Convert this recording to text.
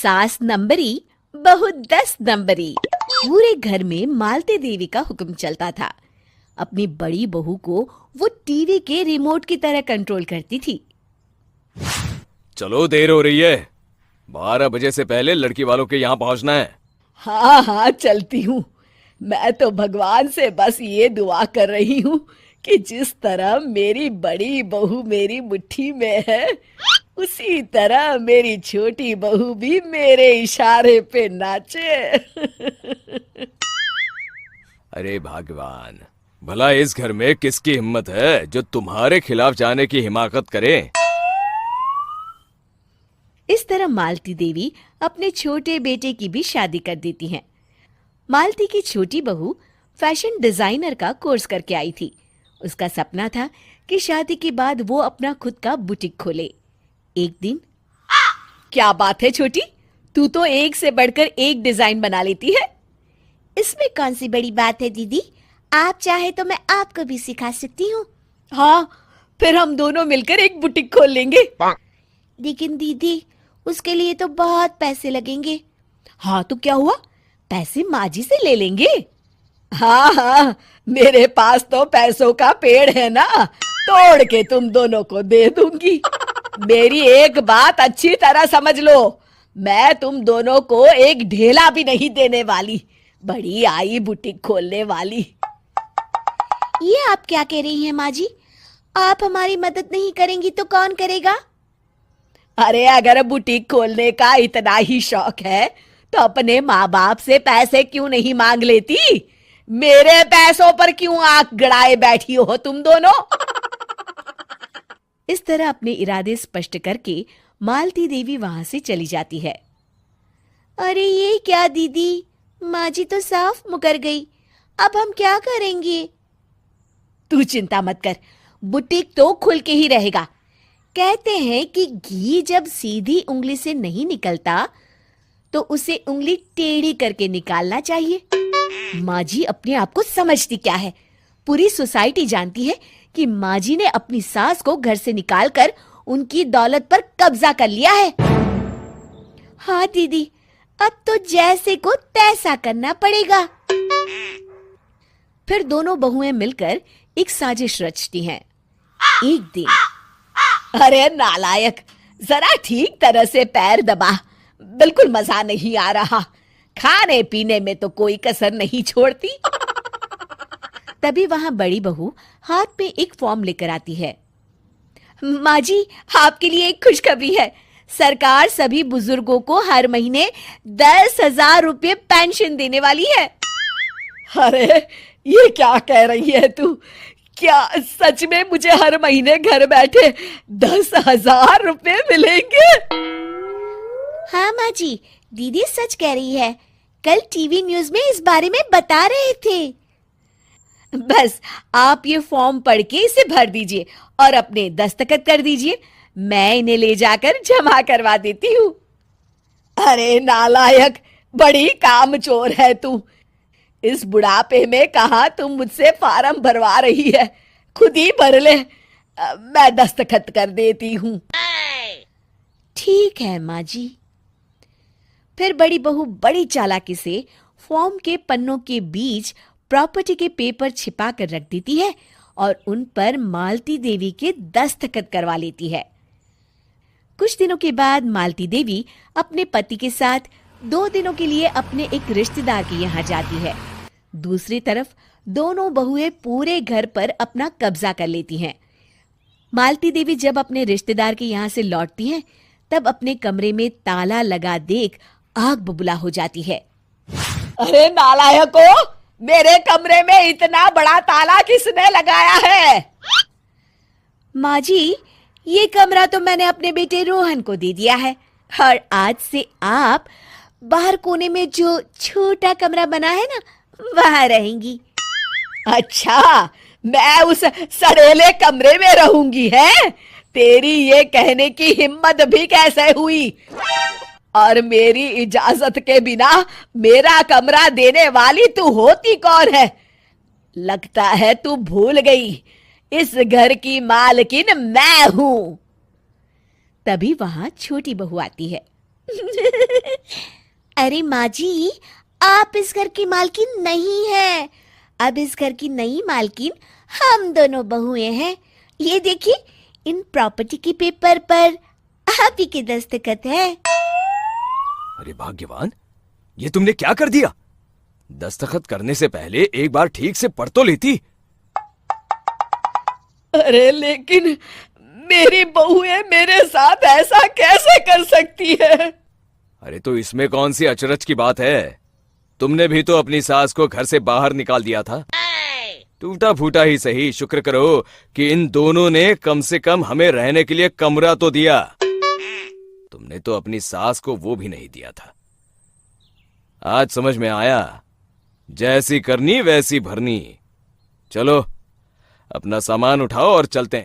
सास नंबरी बहू 10 नंबरी। पूरे घर में मालती देवी का हुक्म चलता था। अपनी बड़ी बहू को वो टीवी के रिमोट की तरह कंट्रोल करती थी। चलो, देर हो रही है। 12 बजे से पहले लड़की वालों के यहाँ पहुंचना है। हाँ हाँ, चलती हूँ। मैं तो भगवान से बस ये दुआ कर रही हूँ कि जिस तरह मेरी बड़ी बहू मेरी मुट्ठी में है, उसी तरह मेरी छोटी बहू भी मेरे इशारे पे नाचे। अरे भगवान, भला इस घर में किसकी हिम्मत है जो तुम्हारे खिलाफ जाने की हिमाकत करे। इस तरह मालती देवी अपने छोटे बेटे की भी शादी कर देती हैं। मालती की छोटी बहू फैशन डिजाइनर का कोर्स करके आई थी। उसका सपना था कि शादी के बाद वो अपना खुद का बुटीक खोले। एक दिन, क्या बात है छोटी, तू तो एक से बढ़कर एक डिजाइन बना लेती है। इसमें कौन सी बड़ी बात है दीदी? आप चाहे तो मैं आपको भी सिखा सकती हूँ। हाँ, फिर हम दोनों मिलकर एक बुटीक खोल लेंगे। लेकिन दीदी, उसके लिए तो बहुत पैसे लगेंगे। हाँ तो क्या हुआ, पैसे माँ जी से ले लेंगे। हाँ हाँ, मेरे पास तो पैसों का पेड़ है ना, तोड़ के तुम दोनों को दे दूंगी। मेरी एक बात अच्छी तरह समझ लो, मैं तुम दोनों को एक ढेला भी नहीं देने वाली। बड़ी आई बुटीक खोलने वाली। ये आप क्या कह रही हैं माँ जी? आप हमारी मदद नहीं करेंगी तो कौन करेगा? अरे अगर बुटीक खोलने का इतना ही शौक है तो अपने माँ बाप से पैसे क्यों नहीं मांग लेती? मेरे पैसों पर क्यों आंख गड़ाए बैठी हो तुम दोनों? इस तरह अपने इरादे स्पष्ट करके मालती देवी वहां से चली जाती है। अरे ये क्या दीदी, माँ जी तो साफ मुकर गई। अब हम क्या करेंगे? तू चिंता मत कर, बुटीक तो खुल के ही रहेगा। कहते हैं कि घी जब सीधी उंगली से नहीं निकलता तो उसे उंगली टेढ़ी करके निकालना चाहिए। माँ जी अपने आप को समझती क्या है? पूरी सोसाइटी जानती है कि माँ जी ने अपनी सास को घर से निकालकर उनकी दौलत पर कब्जा कर लिया है। हाँ दीदी, अब तो जैसे को तैसा करना पड़ेगा। फिर दोनों बहुएं मिलकर एक साजिश रचती हैं। एक दिन, अरे नालायक, जरा ठीक तरह से पैर दबा, बिल्कुल मजा नहीं आ रहा। खाने पीने में तो कोई कसर नहीं छोड़ती। तभी वहां बड़ी बहू हाथ में एक फॉर्म लेकर आती है। माँ जी, आपके लिए एक खुशखबरी है। सरकार सभी बुजुर्गों को हर महीने 10,000 रुपये पेंशन देने वाली है। अरे ये क्या कह रही है तू? क्या सच में मुझे हर महीने घर बैठे 10,000 रुपये मिलेंगे? हाँ माँ जी, दीदी सच कह रही है। कल टीवी न्यूज में इस बारे में बता रहे थे। बस आप ये फॉर्म पढ़ के इसे भर दीजिए और अपने दस्तखत कर दीजिए। मैं इन्हें ले जाकर जमा करवा देती हूँ। अरे नालायक, बड़ी कामचोर है तू। इस बुढ़ापे में कहाँ तुम मुझसे फार्म भरवा रही है? खुद ही भर ले, मैं दस्तखत कर देती हूँ। ठीक है माँ जी। फिर बड़ी बहू बड़ी चालाकी से फॉर्म के पन्नों के बीच प्रॉपर्टी के पेपर छिपा कर रख देती है और उन पर मालती देवी के दस्तखत करवा लेती है। कुछ दिनों के बाद मालती देवी अपने पति के साथ 2 दिनों के लिए अपने एक रिश्तेदार के यहाँ जाती है। दूसरी तरफ दोनों बहुएं पूरे घर पर अपना कब्जा कर लेती हैं। मालती देवी जब अपने रिश्तेदार के यहाँ से लौटती हैं, तब अपने कमरे में ताला लगा देख आग बबूला हो जाती है। अरे नालायको, मेरे कमरे में इतना बड़ा ताला किसने लगाया है? माँ जी, ये कमरा तो मैंने अपने बेटे रोहन को दे दिया है और आज से आप बाहर कोने में जो छोटा कमरा बना है ना, वहां रहेंगी। अच्छा, मैं उस सड़ेले कमरे में रहूंगी है? तेरी ये कहने की हिम्मत भी कैसे हुई? और मेरी इजाजत के बिना मेरा कमरा देने वाली तू होती कौन है? लगता है तू भूल गई, इस घर की मालकिन मैं हूं। तभी वहां छोटी बहू आती है। अरे माँ जी, आप इस घर की मालकिन नहीं है। अब इस घर की नई मालकिन हम दोनों बहुएं हैं। ये देखिए, इन प्रॉपर्टी के पेपर पर आप ही के दस्तखत है। अरे भाग्यवान, ये तुमने क्या कर दिया? दस्तखत करने से पहले एक बार ठीक से पढ़ तो लेती। अरे लेकिन मेरी बहुएं मेरे साथ ऐसा कैसे कर सकती है? अरे तो इसमें कौन सी अचरज की बात है? तुमने भी तो अपनी सास को घर से बाहर निकाल दिया था। टूटा फूटा ही सही, शुक्र करो कि इन दोनों ने कम से कम हमें रहने के लिए कमरा तो दिया। तुमने तो अपनी सास को वो भी नहीं दिया था। आज समझ में आया, जैसी करनी वैसी भरनी। चलो अपना सामान उठाओ और चलते हैं।